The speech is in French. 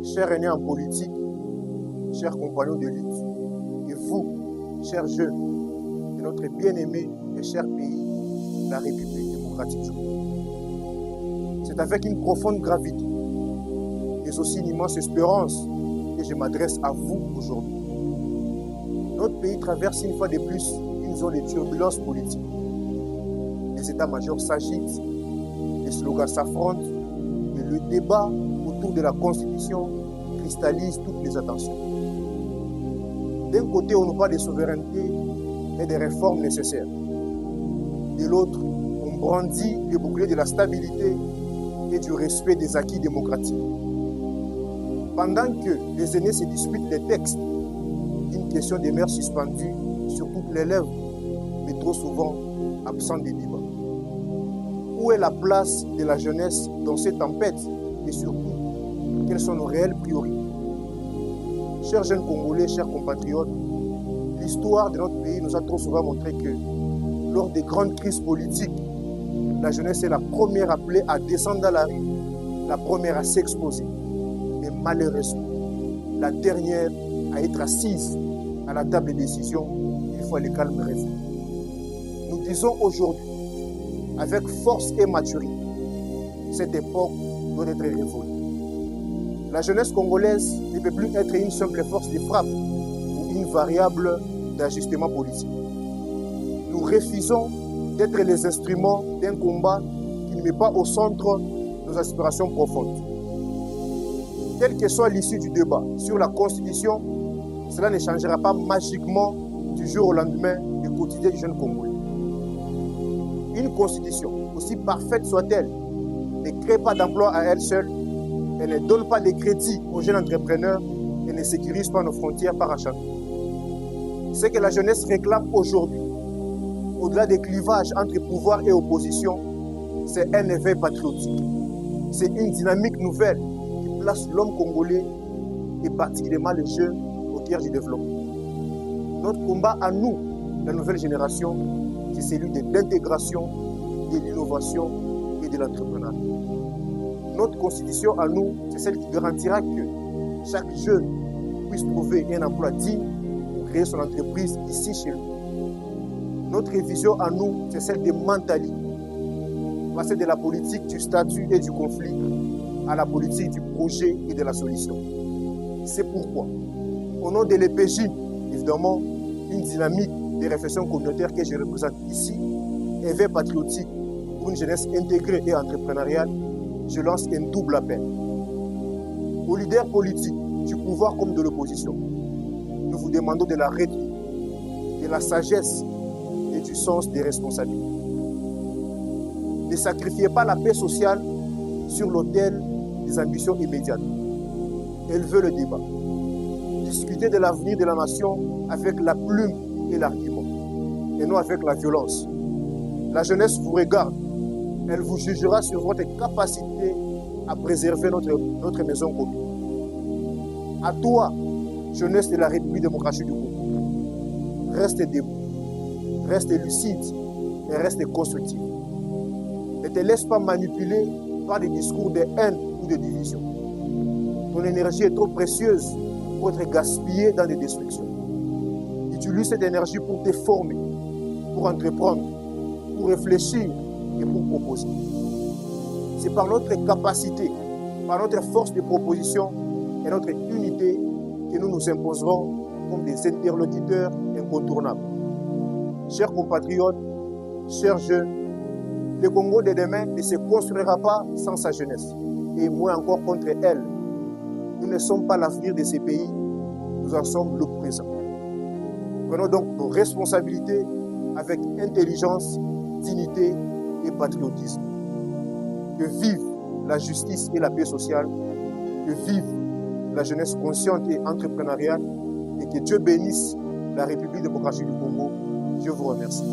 chers aînés en politique, chers compagnons de lutte, et vous, chers jeunes, de notre bien-aimé et cher pays, la République démocratique du Congo. C'est avec une profonde gravité, mais aussi une immense espérance, que je m'adresse à vous aujourd'hui. Notre pays traverse une fois de plus une zone de turbulence politique. Les états-majors s'agitent, les slogans s'affrontent, et le débat autour de la Constitution cristallise toutes les attentions. D'un côté, on nous parle de souveraineté et des réformes nécessaires. De l'autre, on brandit le bouclier de la stabilité et du respect des acquis démocratiques. Pendant que les aînés se disputent les textes, une question demeure suspendue sur toutes les lèvres, mais trop souvent absente des débats. Où est la place de la jeunesse dans ces tempêtes et surtout, quelles sont nos réelles priorités? Chers jeunes Congolais, chers compatriotes, l'histoire de notre pays nous a trop souvent montré que lors des grandes crises politiques, la jeunesse est la première appelée à descendre dans la rue, la première à s'exposer. Mais malheureusement, la dernière à être assise à la table de décision une fois le calme revenu. Nous disons aujourd'hui, avec force et maturité, cette époque doit être révolue. La jeunesse congolaise ne peut plus être une simple force de frappe ou une variable d'ajustement politique. Nous refusons d'être les instruments d'un combat qui ne met pas au centre nos aspirations profondes. Quelle que soit l'issue du débat sur la Constitution, cela ne changera pas magiquement du jour au lendemain le quotidien du jeune Congolais. Une Constitution, aussi parfaite soit-elle, ne crée pas d'emploi à elle seule, elle ne donne pas de crédit aux jeunes entrepreneurs et ne sécurise pas nos frontières par achat. Ce que la jeunesse réclame aujourd'hui, au-delà des clivages entre pouvoir et opposition, c'est un éveil patriotique. C'est une dynamique nouvelle qui place l'homme congolais et particulièrement les jeunes au cœur du développement. Notre combat à nous, la nouvelle génération, c'est celui de l'intégration, de l'innovation et de l'entrepreneuriat. Notre constitution à nous, c'est celle qui garantira que chaque jeune puisse trouver un emploi digne pour créer son entreprise ici chez nous. Notre vision à nous, c'est celle des mentalités. Passer de la politique du statut et du conflit à la politique du projet et de la solution. C'est pourquoi, au nom de l'EPJ, évidemment, une dynamique de réflexion communautaire que je représente ici, éveil patriotique pour une jeunesse intégrée et entrepreneuriale, je lance un double appel. Aux leaders politiques, du pouvoir comme de l'opposition, nous vous demandons de la rhétorique, de la sagesse et du sens des responsabilités. Ne sacrifiez pas la paix sociale sur l'autel des ambitions immédiates. Élevez le débat. Discutez de l'avenir de la nation avec la plume et l'argument, et non avec la violence. La jeunesse vous regarde. Elle vous jugera sur votre capacité à préserver notre maison commune. À toi, jeunesse de la République démocratique du Congo, reste debout, reste lucide et reste constructif. Ne te laisse pas manipuler par des discours de haine ou de division. Ton énergie est trop précieuse pour être gaspillée dans des destructions. Utilise cette énergie pour te former, pour entreprendre, pour réfléchir et pour proposer. C'est par notre capacité, par notre force de proposition et notre unité que nous nous imposerons comme des interlocuteurs incontournables. Chers compatriotes, chers jeunes, le Congo de demain ne se construira pas sans sa jeunesse, et moins encore contre elle. Nous ne sommes pas l'avenir de ces pays, nous en sommes le présent. Prenons donc nos responsabilités avec intelligence, dignité et patriotisme. Que vive la justice et la paix sociale, que vive la jeunesse consciente et entrepreneuriale, et que Dieu bénisse la République démocratique du Congo. Je vous remercie.